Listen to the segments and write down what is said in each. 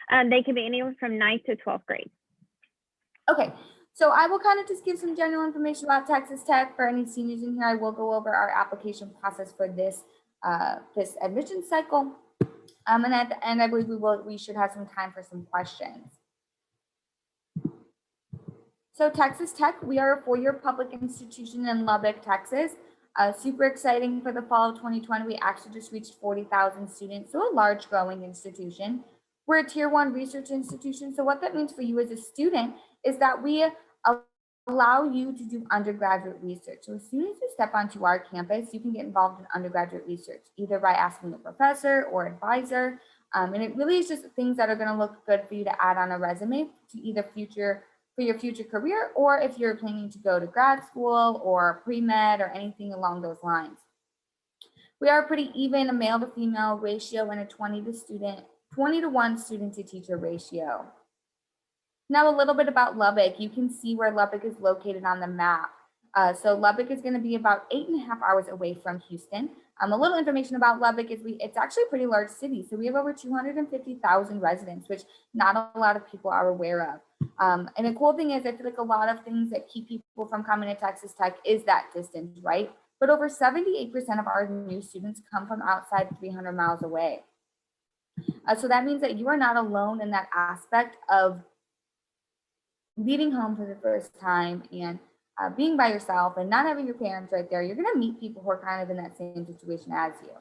They can be anywhere from 9th to 12th grade. Okay, so I will kind of just give some general information about Texas Tech. For any seniors in here, I will go over our application process for this admission cycle. And at the end, I believe we should have some time for some questions. So Texas Tech, we are a four-year public institution in Lubbock, Texas. Super exciting for the fall of 2020. We actually just reached 40,000 students, so a large growing institution. We're a tier 1 research institution. So what that means for you as a student is that we allow you to do undergraduate research. So as soon as you step onto our campus, you can get involved in undergraduate research, either by asking a professor or advisor. And it really is just things that are going to look good for you to add on a resume to either for your future career, or if you're planning to go to grad school or pre-med or anything along those lines. We are pretty even, a male to female ratio and a 20 to 1 student to teacher ratio. Now a little bit about Lubbock. You can see where Lubbock is located on the map. So Lubbock is going to be about 8.5 hours away from Houston. A little information about Lubbock is it's actually a pretty large city. So we have over 250,000 residents, which not a lot of people are aware of. And the cool thing is, I feel like a lot of things that keep people from coming to Texas Tech is that distance, right? But over 78% of our new students come from outside 300 miles away. So that means that you are not alone in that aspect of leaving home for the first time and being by yourself and not having your parents right there. You're going to meet people who are kind of in that same situation as you.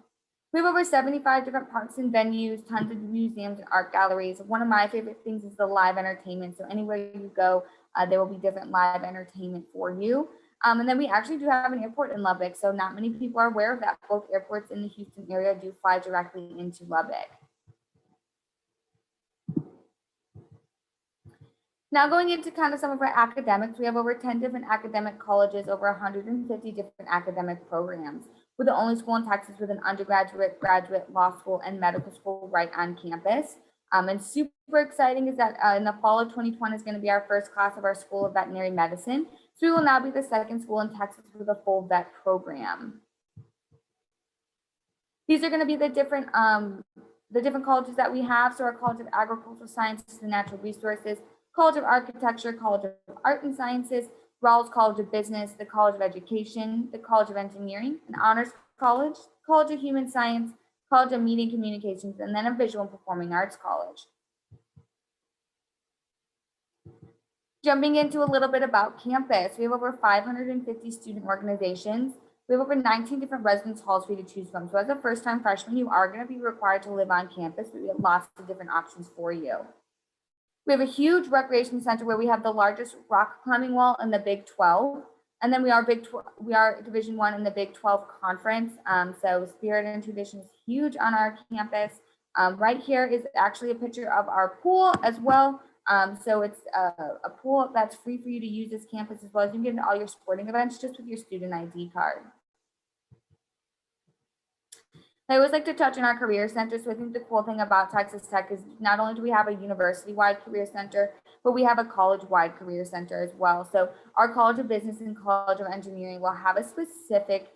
We have over 75 different parks and venues, tons of museums and art galleries. One of my favorite things is the live entertainment. So anywhere you go, there will be different live entertainment for you. And then we actually do have an airport in Lubbock. So not many people are aware of that. Both airports in the Houston area do fly directly into Lubbock. Now going into kind of some of our academics, we have over 10 different academic colleges, over 150 different academic programs. We're the only school in Texas with an undergraduate, graduate, law school, and medical school right on campus. And super exciting is that in the fall of 2020 is going to be our first class of our School of Veterinary Medicine. So we will now be the second school in Texas with a full vet program. These are going to be the different colleges that we have. So our College of Agricultural Sciences and Natural Resources, College of Architecture, College of Art and Sciences, Rawls College of Business, the College of Education, the College of Engineering, an Honors College, College of Human Science, College of Media and Communications, and then a Visual and Performing Arts College. Jumping into a little bit about campus, we have over 550 student organizations. We have over 19 different residence halls for you to choose from. So as a first-time freshman, you are going to be required to live on campus, but we have lots of different options for you. We have a huge recreation center where we have the largest rock climbing wall in the Big 12. And then we are Division I in the Big 12 conference. So spirit and tradition is huge on our campus. Right here is actually a picture of our pool as well. So it's a pool that's free for you to use this campus, as well as you can get into all your sporting events just with your student ID card. I always like to touch on our career center. So I think the cool thing about Texas Tech is not only do we have a university-wide career center, but we have a college-wide career center as well. So our College of Business and College of Engineering will have a specific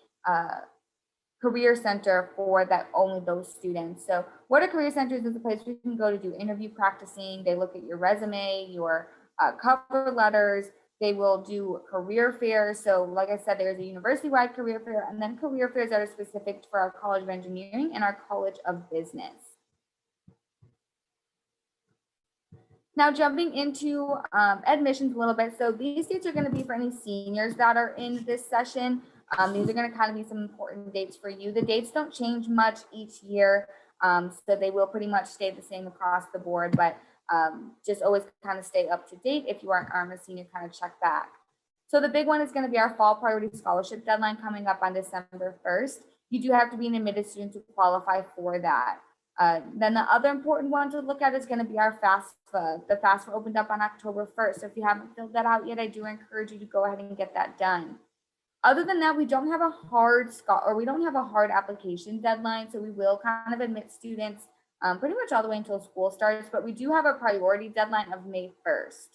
career center for that only those students. So what a career center is a place where you can go to do interview practicing. They look at your resume, your cover letters. They will do career fairs. So like I said, there's a university-wide career fair and then career fairs that are specific for our College of Engineering and our College of Business. Now jumping into admissions a little bit. So these dates are going to be for any seniors that are in this session. These are going to kind of be some important dates for you. The dates don't change much each year. So they will pretty much stay the same across the board, but just always kind of stay up to date. If you aren't a senior, kind of check back. So the big one is going to be our fall priority scholarship deadline coming up on December 1st. You do have to be an admitted student to qualify for that. Then the other important one to look at is going to be our FAFSA. The FAFSA opened up on October 1st. So if you haven't filled that out yet, I do encourage you to go ahead and get that done. Other than that, we don't have a hard application deadline. So we will kind of admit students pretty much all the way until school starts, but we do have a priority deadline of May 1st.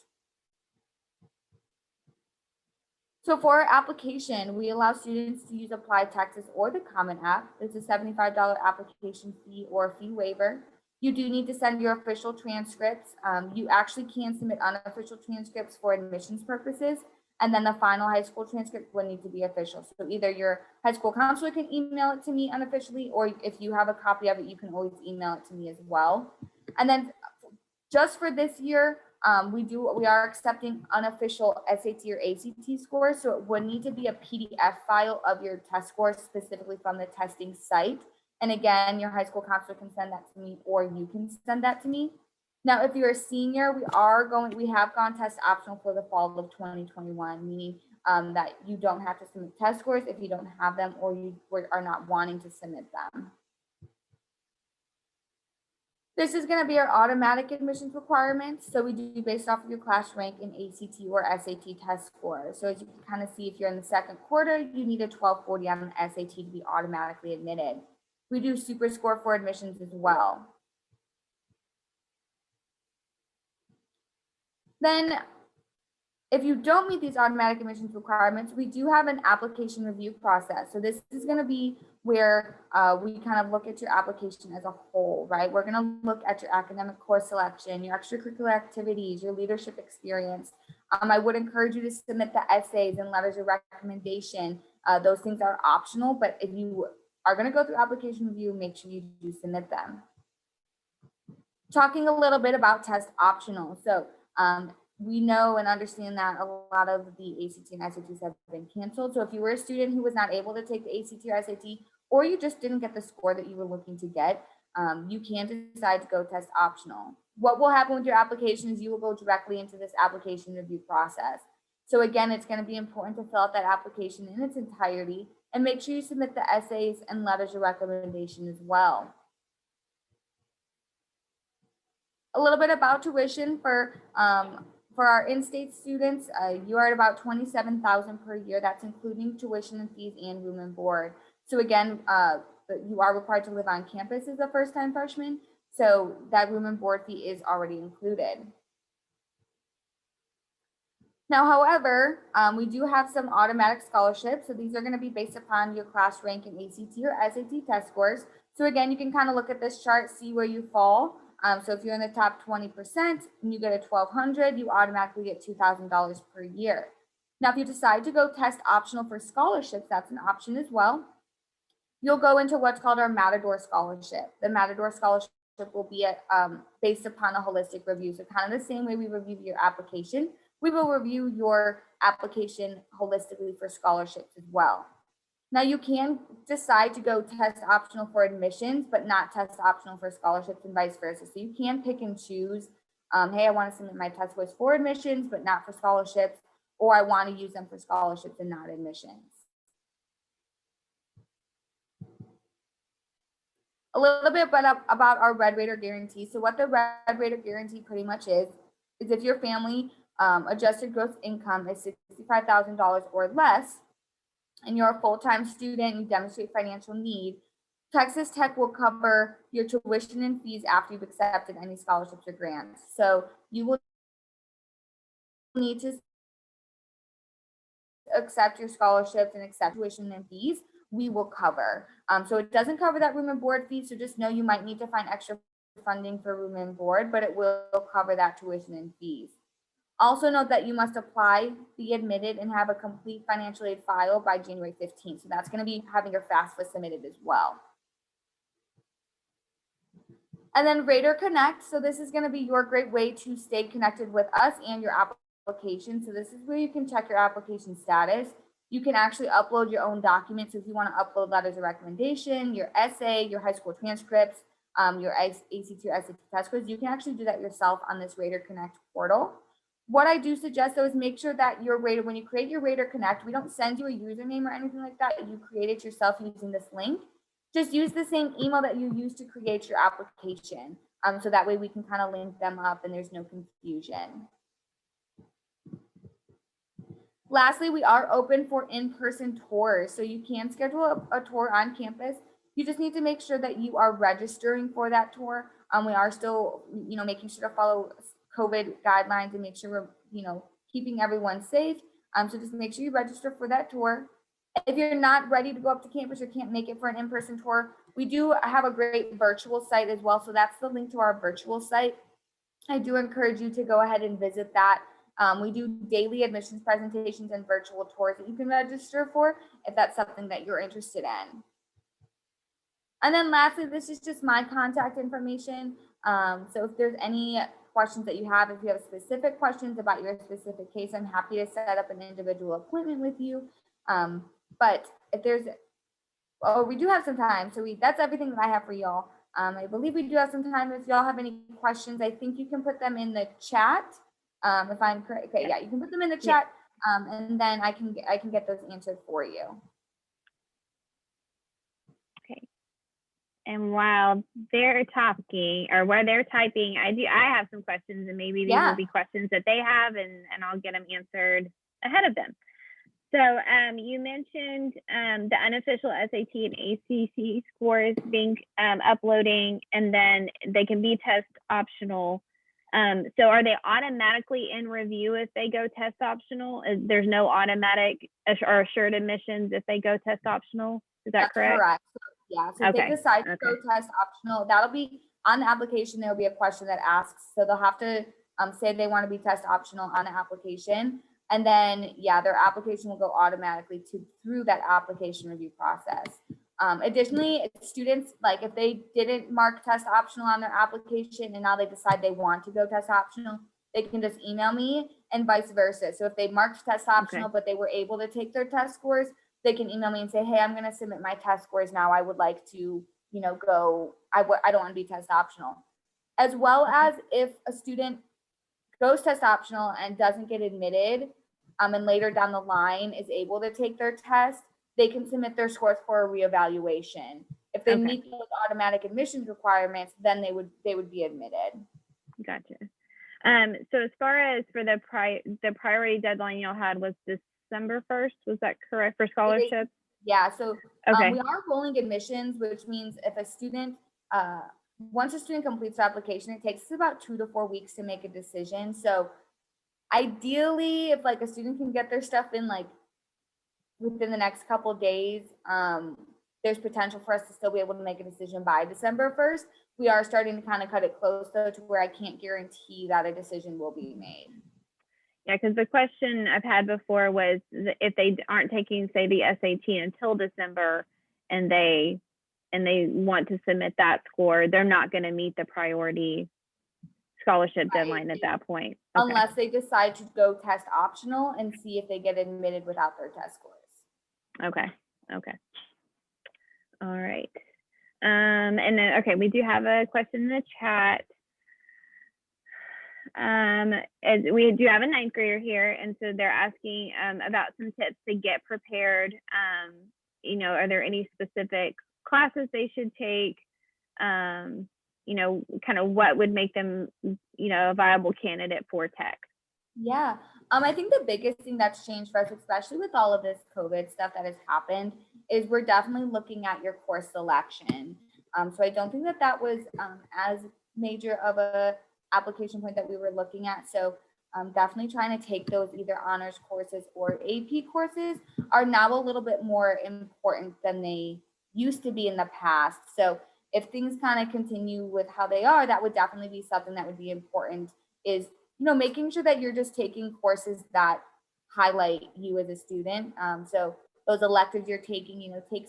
So for our application, we allow students to use Apply Texas or the Common App. There's a $75 application fee or fee waiver. You do need to send your official transcripts. You actually can submit unofficial transcripts for admissions purposes, and then the final high school transcript will need to be official. So either your high school counselor can email it to me unofficially, or if you have a copy of it, you can always email it to me as well. And then just for this year, we are accepting unofficial SAT or ACT scores. So it would need to be a PDF file of your test scores specifically from the testing site. And again, your high school counselor can send that to me, or you can send that to me. Now, if you're a senior, we have gone test optional for the fall of 2021, meaning that you don't have to submit test scores if you don't have them or you are not wanting to submit them. This is going to be our automatic admissions requirements. So we do based off of your class rank in ACT or SAT test score. So as you can kind of see, if you're in the second quarter, you need a 1240 on an SAT to be automatically admitted. We do super score for admissions as well. Then if you don't meet these automatic admissions requirements, we do have an application review process. So this is going to be where we kind of look at your application as a whole, right? We're going to look at your academic course selection, your extracurricular activities, your leadership experience. I would encourage you to submit the essays and letters of recommendation. Those things are optional, but if you are going to go through application review, make sure you do submit them. Talking a little bit about test optional. So we know and understand that a lot of the ACT and SATs have been canceled. So if you were a student who was not able to take the ACT or SAT, or you just didn't get the score that you were looking to get, you can decide to go test optional. What will happen with your application is you will go directly into this application review process. So again, it's going to be important to fill out that application in its entirety and make sure you submit the essays and letters of recommendation as well. A little bit about tuition for our in-state students. You are at about $27,000 per year. That's including tuition and fees and room and board. So again, you are required to live on campus as a first-time freshman. So that room and board fee is already included. Now, however, we do have some automatic scholarships. So these are going to be based upon your class rank in ACT or SAT test scores. So again, you can kind of look at this chart, see where you fall. So if you're in the top 20% and you get a 1,200, you automatically get $2,000 per year. Now, if you decide to go test optional for scholarships, that's an option as well. You'll go into what's called our Matador Scholarship. The Matador Scholarship will be based upon a holistic review. So kind of the same way we review your application, we will review your application holistically for scholarships as well. Now you can decide to go test optional for admissions, but not test optional for scholarships and vice versa. So you can pick and choose, hey, I want to submit my test scores for admissions, but not for scholarships, or I want to use them for scholarships and not admissions. A little bit about our Red Raider guarantee. So what the Red Raider guarantee pretty much is if your family adjusted gross income is $65,000 or less, and you're a full-time student and you demonstrate financial need, Texas Tech will cover your tuition and fees after you've accepted any scholarships or grants. So you will need to accept your scholarships and accept tuition and fees. We will cover. So it doesn't cover that room and board fee. So just know you might need to find extra funding for room and board, but it will cover that tuition and fees. Also note that you must apply, be admitted, and have a complete financial aid file by January 15th. So that's going to be having your FAFSA submitted as well. And then Raider Connect. So this is going to be your great way to stay connected with us and your application. So this is where you can check your application status. You can actually upload your own documents. So if you want to upload letters of recommendation, your essay, your high school transcripts, your ACT or SAT test scores, you can actually do that yourself on this Raider Connect portal. What I do suggest though is make sure that your Raider, when you create your Raider Connect, we don't send you a username or anything like that. You create it yourself using this link. Just use the same email that you use to create your application. So that way we can kind of link them up and there's no confusion. Lastly, we are open for in-person tours. So you can schedule a tour on campus. You just need to make sure that you are registering for that tour. We are still, making sure to follow COVID guidelines and make sure we're, keeping everyone safe. So just make sure you register for that tour. If you're not ready to go up to campus or can't make it for an in-person tour, We do have a great virtual site as well. So that's the link to our virtual site. I do encourage you to go ahead and visit that. We do daily admissions presentations and virtual tours that you can register for if that's something that you're interested in. And then lastly, this is just my contact information. So if there's any questions that you have, if you have specific questions about your specific case, I'm happy to set up an individual appointment with you. But if there's, we do have some time. So that's everything that I have for y'all. I believe we do have some time. If y'all have any questions, I think you can put them in the chat. If I'm correct, okay, yeah, you can put them in the chat, and then I can get those answered for you. Okay. And while they're talking or while they're typing, I have some questions, and maybe these will be questions that they have, and I'll get them answered ahead of them. So you mentioned the unofficial SAT and ACT scores being uploading, and then they can be test optional. So are they automatically in review if they go test optional? There's no automatic or assured admissions if they go test optional? Is that correct? Correct. So, yeah. So if they decide to go test optional, that'll be on the application. There'll be a question that asks. So they'll have to say they want to be test optional on the application. And then, yeah, their application will go automatically through that application review process. Additionally, students, like if they didn't mark test optional on their application and now they decide they want to go test optional, they can just email me, and vice versa. So if they marked test optional, but they were able to take their test scores, they can email me and say, hey, I'm going to submit my test scores now. I would like to, go, I don't want to be test optional. As well as if a student goes test optional and doesn't get admitted, and later down the line is able to take their test, they can submit their scores for a reevaluation. If they meet those automatic admissions requirements, then they would be admitted. Gotcha. So as far as for the priority deadline y'all had was December 1st, was that correct for scholarships? Yeah. So we are rolling admissions, which means if a student once a student completes the application, it takes about 2 to 4 weeks to make a decision. So ideally, if like a student can get their stuff in like within the next couple of days, there's potential for us to still be able to make a decision by December 1st. We are starting to kind of cut it close though to where I can't guarantee that a decision will be made. Yeah, because the question I've had before was if they aren't taking, say, the SAT until December and they want to submit that score, they're not going to meet the priority scholarship deadline at that point. Unless they decide to go test optional and see if they get admitted without their test scores. Okay. All right. And then, we do have a question in the chat. We do have a 9th grader here, and so they're asking about some tips to get prepared. Are there any specific classes they should take? Kind of what would make them, a viable candidate for tech? Yeah, I think the biggest thing that's changed for us, especially with all of this COVID stuff that has happened, is we're definitely looking at your course selection. So I don't think that was as major of a application point that we were looking at. So definitely trying to take those either honors courses or AP courses are now a little bit more important than they used to be in the past. So if things kind of continue with how they are, that would definitely be something that would be important, is making sure that you're just taking courses that highlight you as a student. So those electives you're taking, take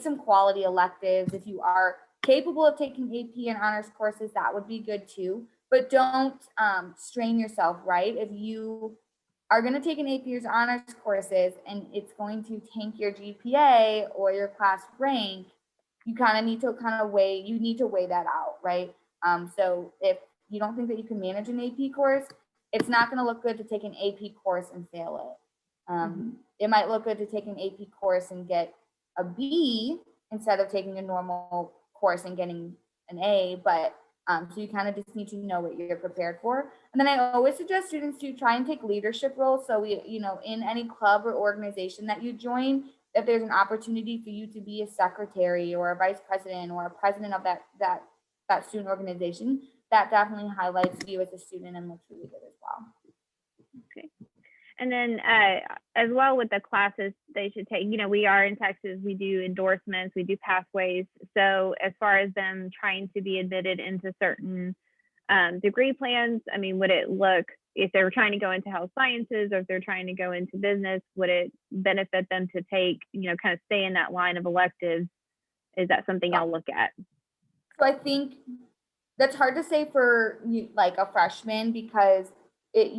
some quality electives. If you are capable of taking AP and honors courses, that would be good too. But don't strain yourself, right? If you are going to take an AP or honors courses and it's going to tank your GPA or your class rank, you kind of need to weigh that out, right? So if you don't think that you can manage an AP course, it's not going to look good to take an AP course and fail it. It might look good to take an AP course and get a B instead of taking a normal course and getting an A, but so you kind of just need to know what you're prepared for. And then I always suggest students to try and take leadership roles. So in any club or organization that you join, if there's an opportunity for you to be a secretary or a vice president or a president of that student organization, that definitely highlights you as a student and looks really good as well. Okay. And then as well with the classes they should take, we are in Texas, we do endorsements, we do pathways. So as far as them trying to be admitted into certain degree plans, I mean, would it look, if they were trying to go into health sciences or if they're trying to go into business, would it benefit them to take, kind of stay in that line of electives? Is that something y'all look at? So I think that's hard to say for like a freshman because it,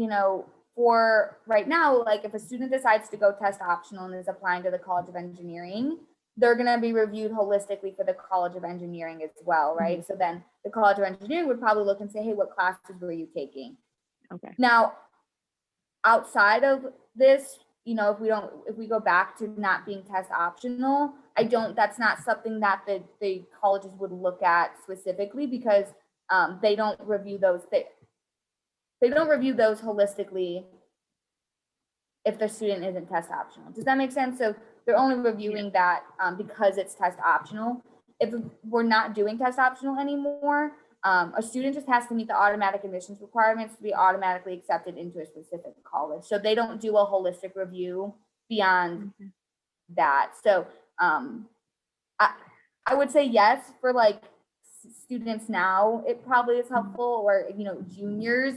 for right now, like if a student decides to go test optional and is applying to the College of Engineering, they're going to be reviewed holistically for the College of Engineering as well, right? So then the College of Engineering would probably look and say, hey, what classes were you taking? Okay. Now, outside of this, if we go back to not being test optional, that's not something that the colleges would look at specifically because they don't review those. They don't review those holistically if the student isn't test optional. Does that make sense? So they're only reviewing that because it's test optional. If we're not doing test optional anymore, a student just has to meet the automatic admissions requirements to be automatically accepted into a specific college. So they don't do a holistic review beyond that. So I would say yes for like students now, it probably is helpful, or juniors.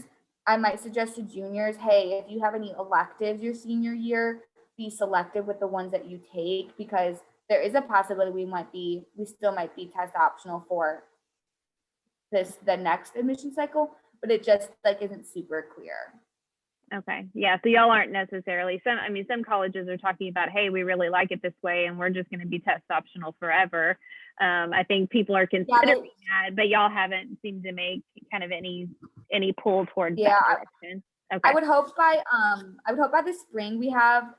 I might suggest to juniors, hey, if you have any electives your senior year, be selective with the ones that you take because there is a possibility we still might be test optional for the next admission cycle, but it just like isn't super clear. Okay. Yeah. So y'all aren't necessarily some colleges are talking about, hey, we really like it this way and we're just going to be test optional forever. I think people are considering that, but y'all haven't seemed to make kind of any pull towards that direction. Okay. I would hope by the spring we have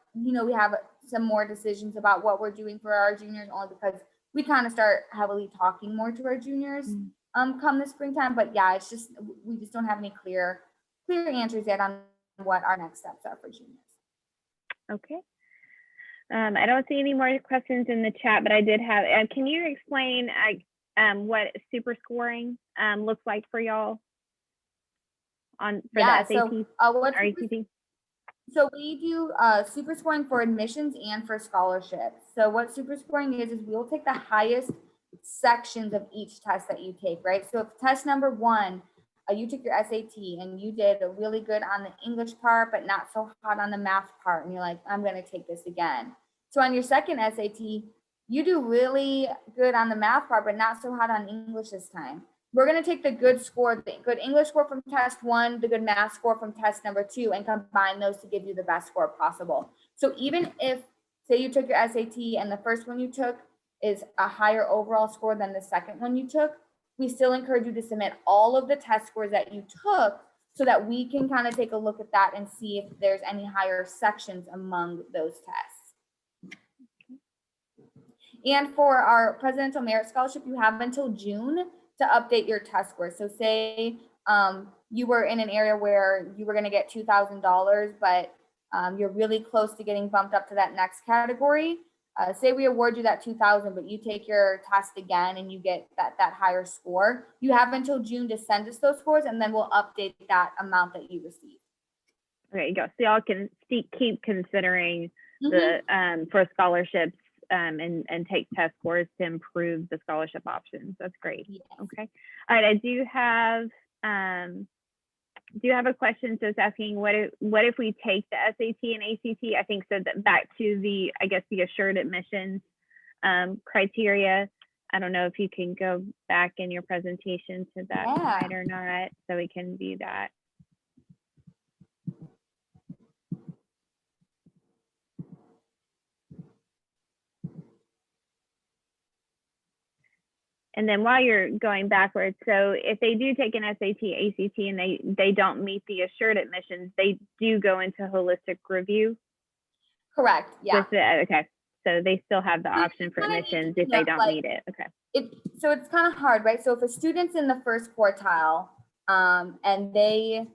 some more decisions about what we're doing for our juniors, only because we kind of start heavily talking more to our juniors come the springtime. But yeah, it's just we just don't have any clear answers yet on what our next steps are for juniors. Okay. I don't see any more questions in the chat, but I did have, can you explain what super scoring looks like for y'all for the SAT or ACT? So we do super scoring for admissions and for scholarships. So what super scoring is we'll take the highest sections of each test that you take, right? So if test number 1, you took your SAT and you did really good on the English part, but not so hot on the math part. And you're like, I'm going to take this again. So on your second SAT, you do really good on the math part, but not so hot on English this time. We're going to take the good English score from test 1, the good math score from test number 2, and combine those to give you the best score possible. So even if, say you took your SAT and the first one you took is a higher overall score than the second one you took, we still encourage you to submit all of the test scores that you took so that we can kind of take a look at that and see if there's any higher sections among those tests. And for our Presidential Merit Scholarship, you have until June to update your test scores. So say you were in an area where you were going to get $2,000, but you're really close to getting bumped up to that next category. Say we award you that $2,000, but you take your test again and you get that higher score. You have until June to send us those scores, and then we'll update that amount that you received. There you go. So y'all can keep considering the for scholarships and take test scores to improve the scholarship options. That's great. Yes. Okay. All right. I do have a question. So it's asking what if we take the SAT and ACT? I think so that back to the assured admissions criteria. I don't know if you can go back in your presentation to that slide or not, so we can view that. And then while you're going backwards, so if they do take an SAT, ACT, and they don't meet the assured admissions, they do go into holistic review? Correct, yeah. Okay, so they still have the option for admissions if they don't meet it, okay. So it's kind of hard, right? So if a student's in the first quartile and they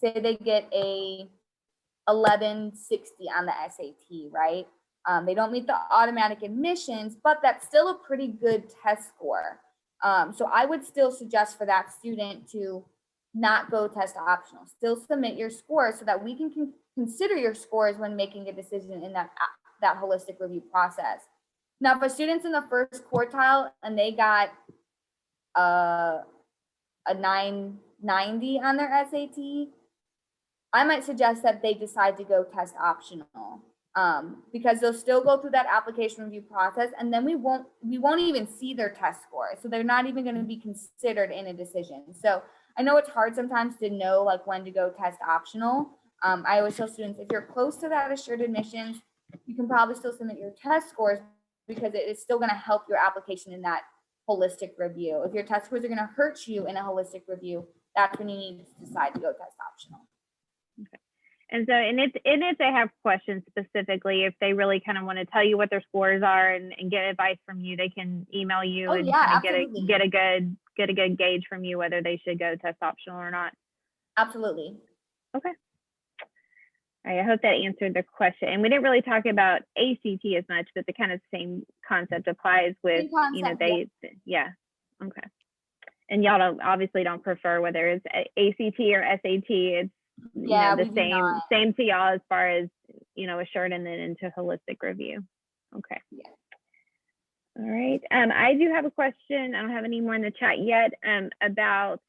say they get a 1160 on the SAT, right? They don't meet the automatic admissions, but that's still a pretty good test score. So I would still suggest for that student to not go test optional, still submit your score so that we can consider your scores when making a decision in that holistic review process. Now, if a student's in the first quartile and they got a 990 on their SAT, I might suggest that they decide to go test optional, because they'll still go through that application review process, and then we won't even see their test score. So they're not even going to be considered in a decision. So I know it's hard sometimes to know like when to go test optional. I always tell students, if you're close to that assured admissions, you can probably still submit your test scores, because it is still going to help your application in that holistic review. If your test scores are going to hurt you in a holistic review, that's when you need to decide to go test optional. Okay. And so, and if they have questions specifically, if they really kind of want to tell you what their scores are and get advice from you, they can email you and kind of get a good gauge from you whether they should go test optional or not. Absolutely. Okay. All right, I hope that answered the question. And we didn't really talk about ACT as much, but the kind of same concept applies with, yeah. Okay. And y'all obviously don't prefer whether it's ACT or SAT. It's the same to y'all as far as, assured and then into holistic review. Okay. Yeah. All right. I do have a question. I don't have any more in the chat yet about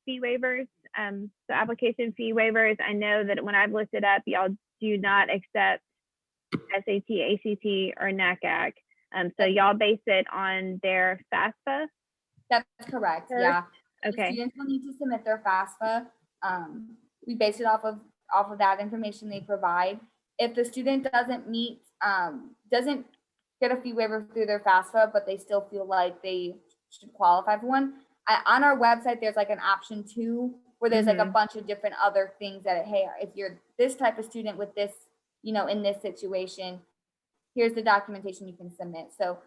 fee waivers. So application fee waivers. I know that when I've looked it up, y'all do not accept SAT, ACT, or NACAC. So y'all base it on their FAFSA? That's correct. First. Yeah. Okay. Students will need to submit their FAFSA. We base it off of that information they provide. If the student doesn't get a fee waiver through their FAFSA, but they still feel like they should qualify for one, on our website, there's like an option 2 where there's like a bunch of different other things that, hey, if you're this type of student with this, in this situation, here's the documentation you can submit. So,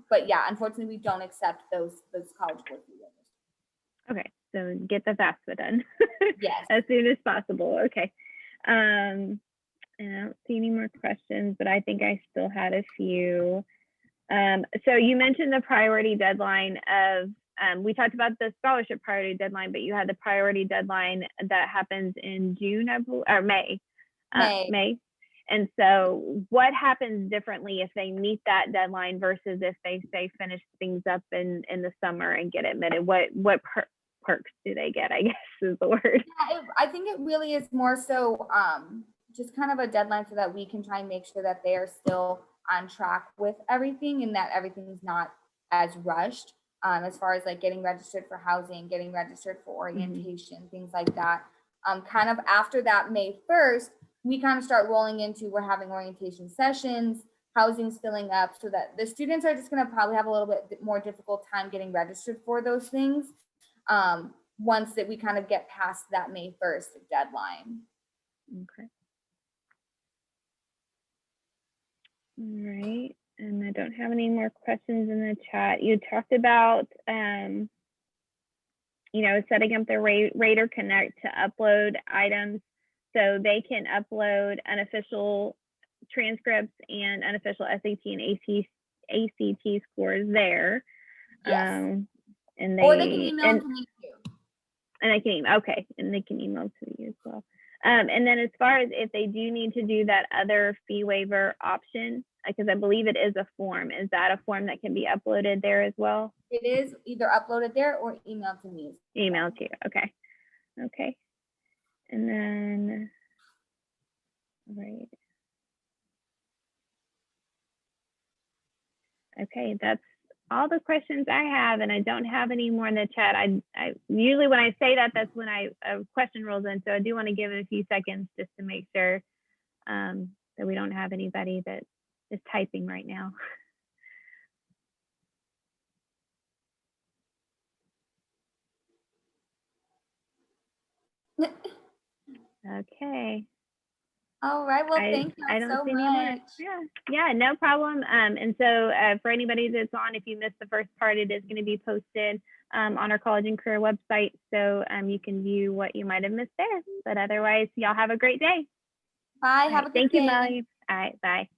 but yeah, unfortunately, we don't accept those college board fee waivers. Okay, so get the FAFSA done. Yes. As soon as possible. Okay. And I don't see any more questions, but I think I still had a few. So you mentioned the priority deadline of, we talked about the scholarship priority deadline, but you had the priority deadline that happens in June, or May. May. And so what happens differently if they meet that deadline versus if they say finish things up in the summer and get admitted? What perks do they get, I guess is the word? Yeah, I think it really is more so just kind of a deadline so that we can try and make sure that they are still on track with everything and that everything's not as rushed, as far as like getting registered for housing, getting registered for orientation, things like that. Kind of after that May 1st, we kind of start rolling into, we're having orientation sessions, housing's filling up, so that the students are just going to probably have a little bit more difficult time getting registered for those things once that we kind of get past that May 1st deadline. Okay. All right. And I don't have any more questions in the chat. You talked about, setting up the Rater Connect to upload items. So they can upload unofficial transcripts and unofficial SAT and ACT scores there. Yes. And or they can email to me too. And they can email, okay, and they can email to you as well. And then as far as if they do need to do that other fee waiver option, because I believe it is a form, is that a form that can be uploaded there as well? It is either uploaded there or emailed to me. Emailed to you, okay. Okay. And then, right. Okay, that's all the questions I have, and I don't have any more in the chat. I usually when I say that, that's when a question rolls in. So I do want to give it a few seconds just to make sure that we don't have anybody that is typing right now. Okay. All right. Well, thank you so much. Yeah, no problem. And so for anybody that's on, if you missed the first part, it is going to be posted on our college and career website. So you can view what you might have missed there. But otherwise, y'all have a great day. Bye. Have a good day. Thank you, Molly. All right. Bye.